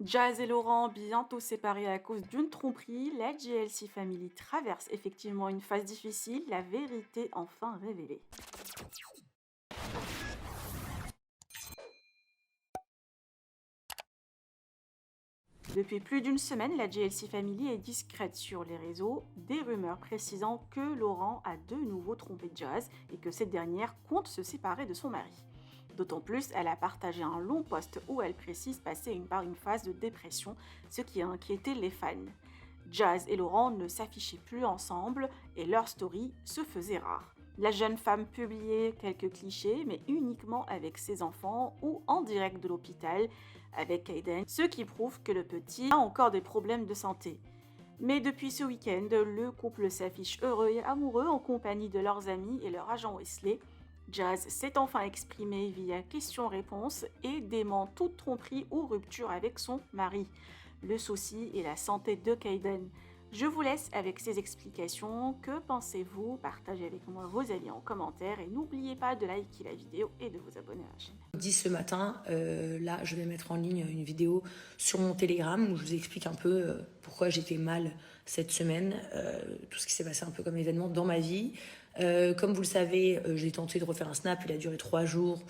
Jazz et Laurent, bientôt séparés à cause d'une tromperie, la JLC Family traverse effectivement une phase difficile, la vérité enfin révélée. Depuis plus d'une semaine, la JLC Family est discrète sur les réseaux, des rumeurs précisant que Laurent a de nouveau trompé Jazz et que cette dernière compte se séparer de son mari. D'autant plus, elle a partagé un long post où elle précise passer par une phase de dépression, ce qui a inquiété les fans. Jazz et Laurent ne s'affichaient plus ensemble et leur story se faisait rare. La jeune femme publiait quelques clichés, mais uniquement avec ses enfants ou en direct de l'hôpital avec Aiden, ce qui prouve que le petit a encore des problèmes de santé. Mais depuis ce week-end, le couple s'affiche heureux et amoureux en compagnie de leurs amis et leur agent Wesley. Jazz s'est enfin exprimé via questions-réponses et dément toute tromperie ou rupture avec son mari. Le souci est la santé de Kaiden. Je vous laisse avec ces explications. Que pensez-vous? Partagez avec moi vos avis en commentaire et n'oubliez pas de liker la vidéo et de vous abonner à la chaîne. Dit ce matin, là, je vais mettre en ligne une vidéo sur mon Telegram où je vous explique un peu pourquoi j'étais mal cette semaine, tout ce qui s'est passé un peu comme événement dans ma vie. Comme vous le savez, j'ai tenté de refaire un snap, il a duré 3 jours.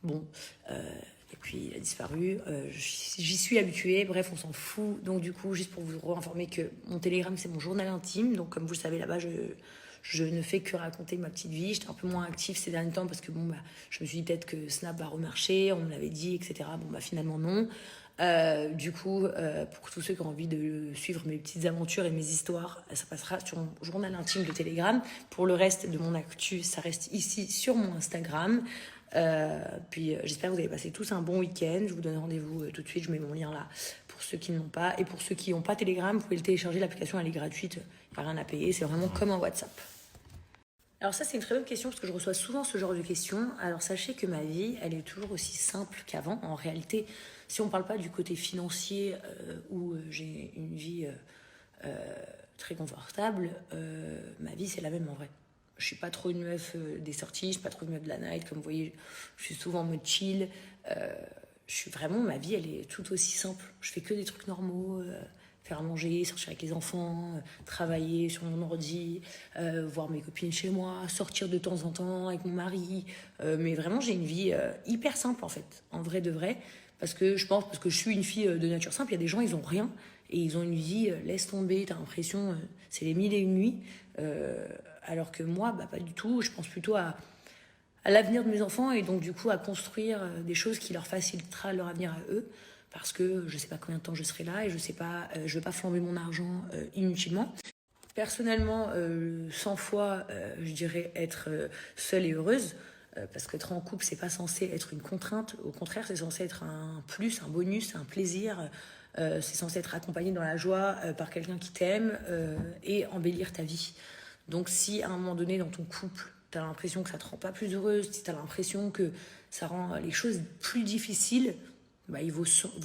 Bon, et puis il a disparu. J'y suis habituée, bref, on s'en fout. Donc du coup, juste pour vous informer que mon Telegram, c'est mon journal intime. Donc comme vous le savez, là-bas, je ne fais que raconter ma petite vie. J'étais un peu moins active ces derniers temps parce que bon, je me suis dit peut-être que Snap va remarcher, on me l'avait dit, etc. Bon, finalement, non. Du coup, pour tous ceux qui ont envie de suivre mes petites aventures et mes histoires, ça passera sur mon journal intime de Telegram. Pour le reste de mon actu, ça reste ici sur mon Instagram. Puis j'espère que vous avez passé tous un bon week-end. Je vous donne rendez-vous tout de suite. Je mets mon lien là pour ceux qui n'ont pas. Et pour ceux qui n'ont pas Telegram, vous pouvez le télécharger. L'application, elle est gratuite. Il n'y a rien à payer. C'est vraiment comme un WhatsApp. Alors ça, c'est une très bonne question parce que je reçois souvent ce genre de questions. Alors sachez que ma vie, elle est toujours aussi simple qu'avant. En réalité, si on ne parle pas du côté financier où j'ai une vie très confortable, ma vie, c'est la même en vrai. Je suis pas trop une meuf des sorties, je suis pas trop une meuf de la night. Comme vous voyez, je suis souvent en mode chill. Je suis vraiment, ma vie, elle est tout aussi simple. Je fais que des trucs normaux. Faire à manger, sortir avec les enfants, travailler sur mon ordi, voir mes copines chez moi, sortir de temps en temps avec mon mari. Mais vraiment, j'ai une vie hyper simple en fait, en vrai de vrai. Parce que je pense, parce que je suis une fille de nature simple, il y a des gens, ils ont rien. Et ils ont une vie, laisse tomber, t'as l'impression, c'est les mille et une nuits. Alors que moi, pas du tout. Je pense plutôt à l'avenir de mes enfants et donc du coup à construire des choses qui leur facilitera leur avenir à eux parce que je sais pas combien de temps je serai là et je sais pas, je veux pas flamber mon argent inutilement. Personnellement, 100 fois, je dirais être seule et heureuse. Parce qu'être en couple, c'est pas censé être une contrainte. Au contraire, c'est censé être un plus, un bonus, un plaisir. C'est censé être accompagné dans la joie par quelqu'un qui t'aime et embellir ta vie. Donc si à un moment donné dans ton couple, t'as l'impression que ça te rend pas plus heureuse, si t'as l'impression que ça rend les choses plus difficiles, il vaut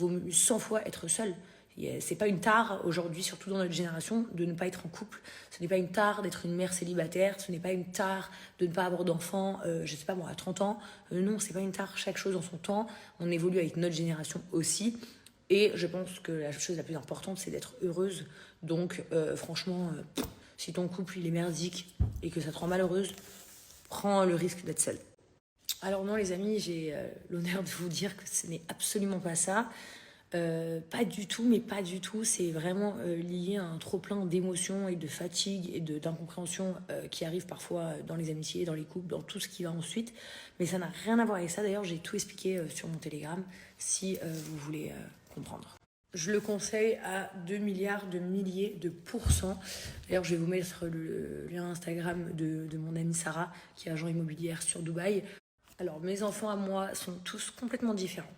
mieux 100 fois être seul. C'est pas une tare aujourd'hui, surtout dans notre génération, de ne pas être en couple. Ce n'est pas une tare d'être une mère célibataire. Ce n'est pas une tare de ne pas avoir d'enfants, je sais pas moi, à 30 ans. Non, c'est pas une tare. Chaque chose en son temps. On évolue avec notre génération aussi. Et je pense que la chose la plus importante, c'est d'être heureuse. Donc, franchement, si ton couple il est merdique et que ça te rend malheureuse, prends le risque d'être seule. Alors non les amis, j'ai l'honneur de vous dire que ce n'est absolument pas ça. Pas du tout, mais pas du tout. C'est vraiment lié à un trop-plein d'émotions et de fatigue et d'incompréhension qui arrive parfois dans les amitiés, dans les couples, dans tout ce qui va ensuite. Mais ça n'a rien à voir avec ça. D'ailleurs, j'ai tout expliqué sur mon Telegram si vous voulez comprendre. Je le conseille à 2 milliards de milliers de pourcents. D'ailleurs, je vais vous mettre le lien Instagram de mon amie Sarah, qui est agent immobilière sur Dubaï. Alors, mes enfants à moi sont tous complètement différents.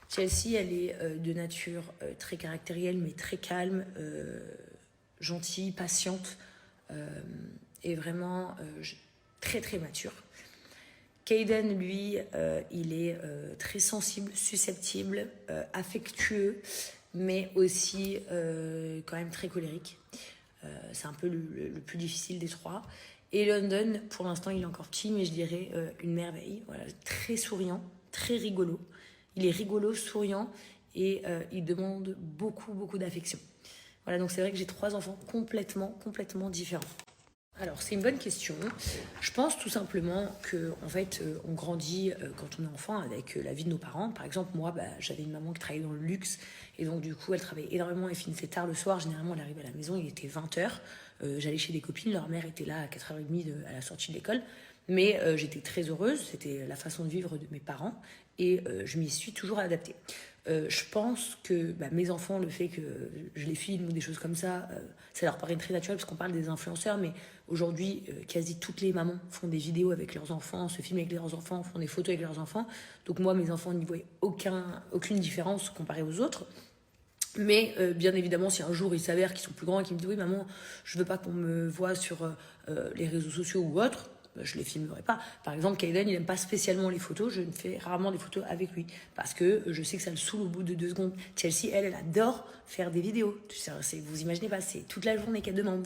Chelsea, elle est de nature très caractérielle, mais très calme, gentille, patiente et vraiment très très mature. Kaiden, lui, il est très sensible, susceptible, affectueux, mais aussi quand même très colérique. C'est un peu le plus difficile des trois. Et London, pour l'instant, il est encore petit, mais je dirais une merveille. Voilà, très souriant, très rigolo. Il est rigolo, souriant et il demande beaucoup d'affection. Voilà, donc c'est vrai que j'ai 3 enfants complètement différents. Alors, c'est une bonne question. Je pense tout simplement que, en fait, on grandit quand on est enfant avec la vie de nos parents. Par exemple, moi, j'avais une maman qui travaillait dans le luxe et donc, du coup, elle travaillait énormément et finissait tard le soir. Généralement, elle arrivait à la maison, il était 20h. J'allais chez des copines, leur mère était là à 4h30 à la sortie de l'école. Mais j'étais très heureuse, c'était la façon de vivre de mes parents et je m'y suis toujours adaptée. Je pense que mes enfants, le fait que je les filme ou des choses comme ça, ça leur paraît très naturel parce qu'on parle des influenceurs, mais aujourd'hui, quasi toutes les mamans font des vidéos avec leurs enfants, se filment avec leurs enfants, font des photos avec leurs enfants. Donc moi, mes enfants n'y voyaient aucune différence comparée aux autres. Mais bien évidemment, si un jour il s'avère qu'ils sont plus grands et qu'ils me disent oui maman, je veux pas qu'on me voit sur les réseaux sociaux ou autres, je les filmerai pas. Par exemple, Kaiden, il n'aime pas spécialement les photos, je ne fais rarement des photos avec lui parce que je sais que ça le saoule au bout de 2 secondes. Chelsea, elle adore faire des vidéos. Vous imaginez pas, c'est toute la journée qu'elle demande.